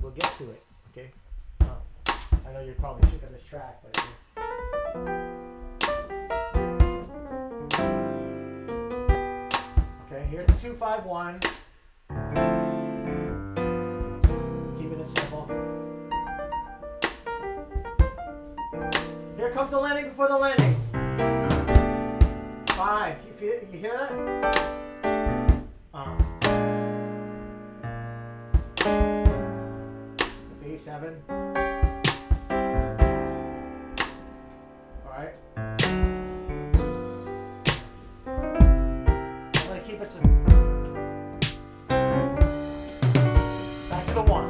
we'll get to it. Okay. I know you're probably sick of this track, but. Okay, here's the 2-5-1. Keeping it simple. Here comes the landing before the landing. 5. You hear that? B7. Alright. I'm going to keep it simple. Back to the 1.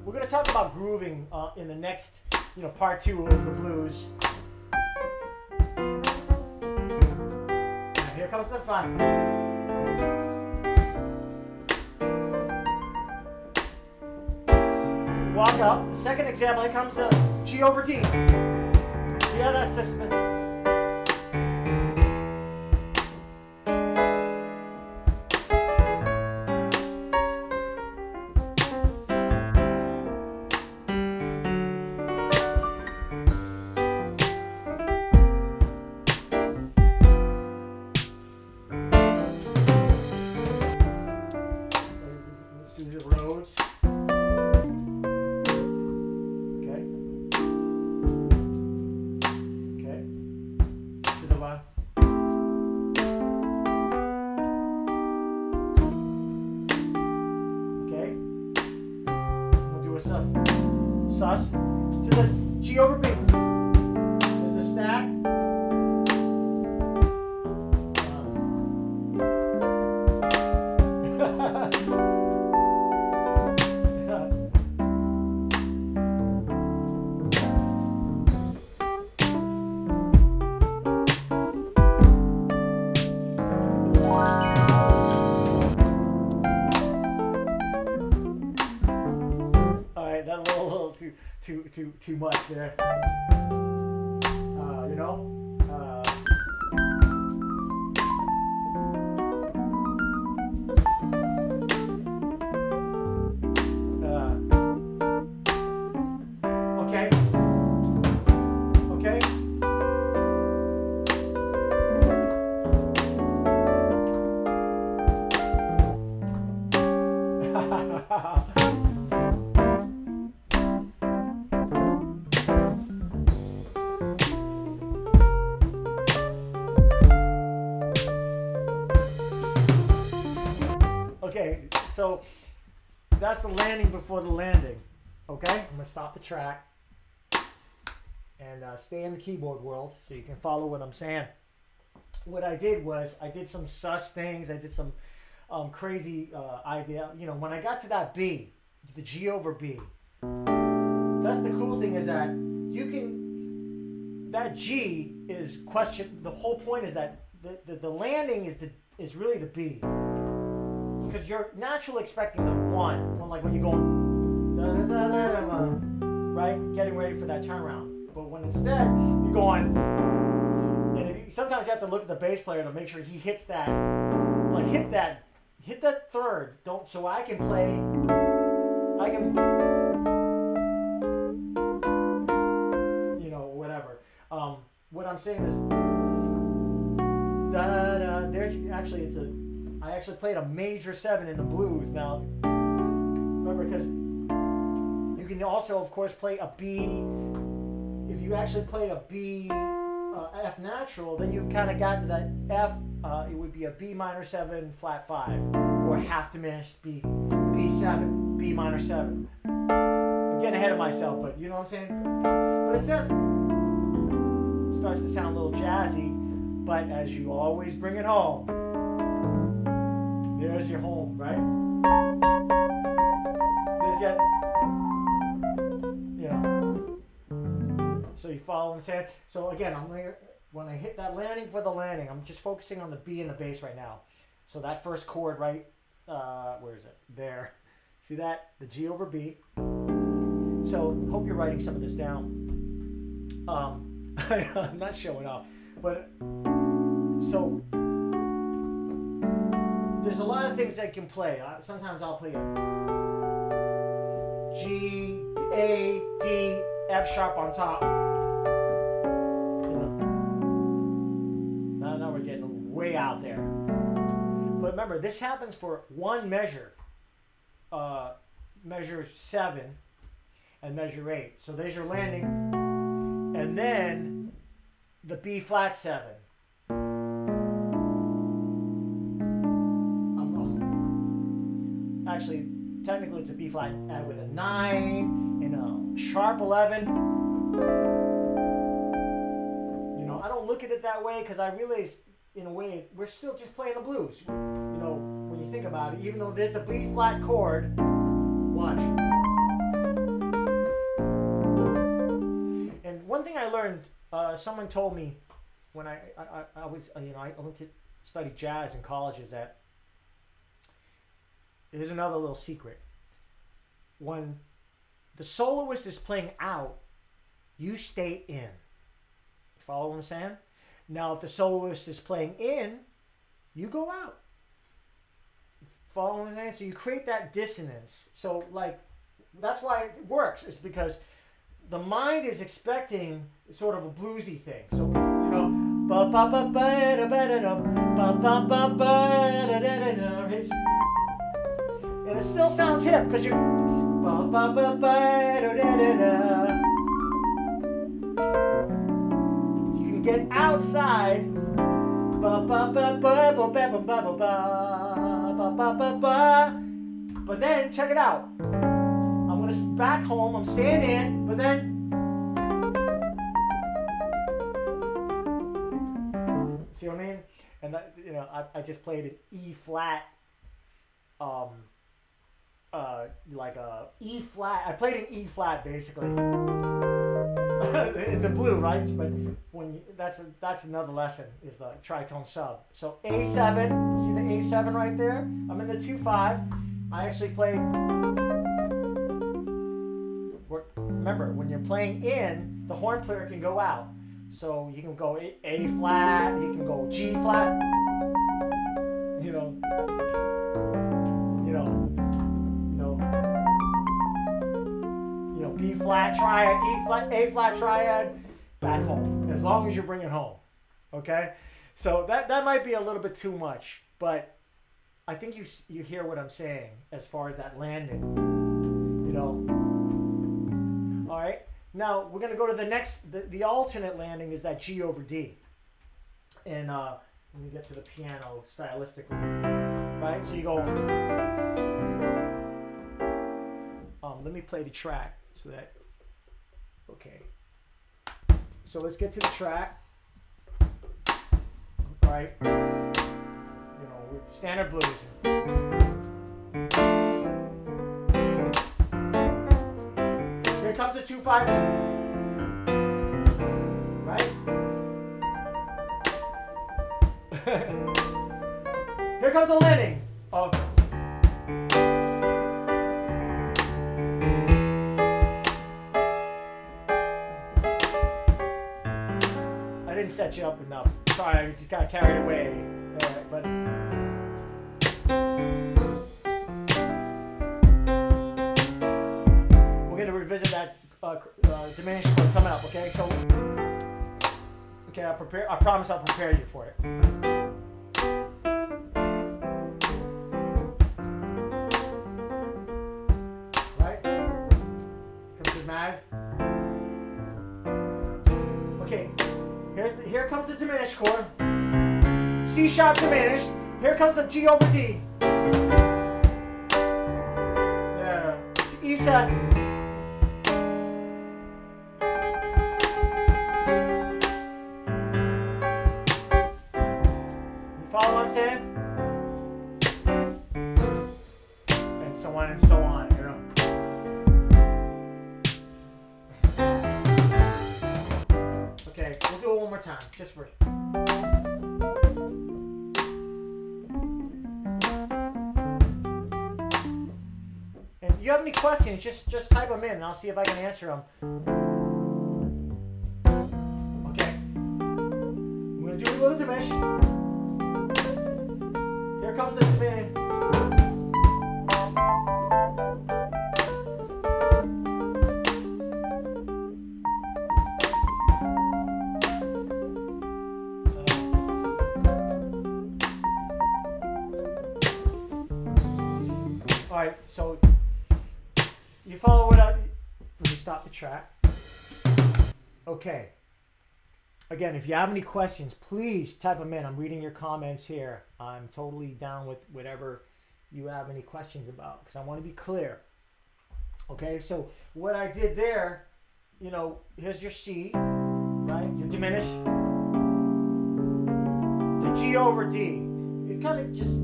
We're going to talk about grooving in the next, part 2 of the blues. Here comes the 5. Walk up. The second example, here comes the G over D. Yeah, that's system. Sus to the G over B. There's the stack. Too much there. Okay. Okay. Okay, so that's the landing before the landing. Okay, I'm gonna stop the track and stay in the keyboard world so you can follow what I'm saying. What I did was I did some sus things. I did some crazy idea. When I got to that B, the G over B, that's the cool thing is that that G is question. The whole point is that the landing is really the B. Because you're naturally expecting the 1, like when you're going, right, getting ready for that turnaround. But when instead you're going, and sometimes you have to look at the bass player to make sure he hits that, like hit that third. So I can play, whatever. What I'm saying is, there's actually I actually played a major 7 in the blues. Now, remember, because you can also, of course, play a B. If you actually play a B, F natural, then you've kind of gotten to that F. It would be a B minor 7, flat 5, or half diminished B7, B minor 7. I'm getting ahead of myself, but you know what I'm saying? But it starts to sound a little jazzy, but as you always bring it home, there's your home, right? There's your, So you follow what I'm saying? So again, when I hit that landing for the landing, I'm just focusing on the B and the bass right now. So that first chord, right? Where is it? There. See that? The G over B. So hope you're writing some of this down. I'm not showing off, but so there's a lot of things that can play. Sometimes I'll play a G, A, D, F sharp on top. You know. Now we're getting way out there. But remember, this happens for one measure. Measure 7 and measure 8. So there's your landing. And then the B flat 7. Actually, technically it's a B flat with a 9 and a sharp 11. You know, I don't look at it that way because I realize, in a way, we're still just playing the blues. You know, when you think about it, even though there's the B flat chord, watch. And one thing I learned, someone told me when I was, you know, I went to study jazz in college, is that here's another little secret. When the soloist is playing out, you stay in. You follow what I'm saying? Now, if the soloist is playing in, you go out. Follow what I'm saying? So you create that dissonance. So, like, that's why it works. It's because the mind is expecting sort of a bluesy thing. So, you know, ba ba ba ba da ba da da ba ba ba ba da da da da. And it still sounds hip because you're ba ba ba ba da da da da. So you can get outside. Ba ba ba ba ba ba ba ba ba ba ba ba. But then check it out. I'm gonna back home. I'm staying in, but then see what I mean? And that, you know, I just played an E flat. Like a E flat. I played an E flat basically in the blue, right? But when you, that's another lesson, is the tritone sub. So A7, see the A7 right there? I'm in the 2/5. I actually played. Remember, when you're playing in, the horn player can go out. So you can go A flat, you can go G flat. You know. B flat triad, E flat, A flat triad, back home. As long as you bring it home, okay? So that might be a little bit too much, but I think you hear what I'm saying as far as that landing, you know. All right. Now we're gonna go to the next. The alternate landing is that G over D, and let me get to the piano stylistically, right? So you go. Let me play the track. So that, okay. So let's get to the track. All right. You know, with standard blues. Here comes the 2/5. Right? Here comes the landing. Okay. Set you up enough. Sorry, I just got carried away. But we're gonna revisit that diminished chord coming up. Okay, so okay, I promise I'll prepare you for it. Right? Comes to Maz. Okay. Here comes the diminished chord. C sharp diminished. Here comes the G over D. There. It's E7. You follow what I'm saying? And so on and so on. You know. We'll do it one more time, just for. And if you have any questions, just type them in, and I'll see if I can answer them. Okay. I'm gonna do a little diminished. Here comes the beginning. All right, so you follow what I. Let me stop the track. Okay. Again, if you have any questions, please type them in. I'm reading your comments here. I'm totally down with whatever you have any questions about because I want to be clear. Okay, so what I did there, you know, here's your C, right? Your diminished. The G over D. It kind of just,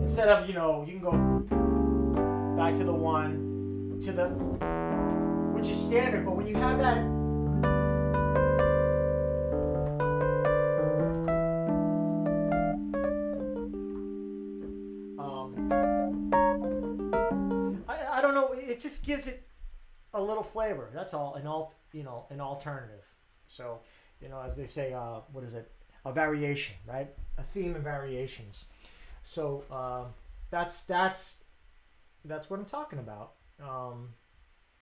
instead of, you know, you can go back to the 1, to the, which is standard, but when you have that, I don't know, it just gives it a little flavor. That's all. An alternative. So, you know, as they say, what is it? A variation, right? A theme and variations. So that's what I'm talking about.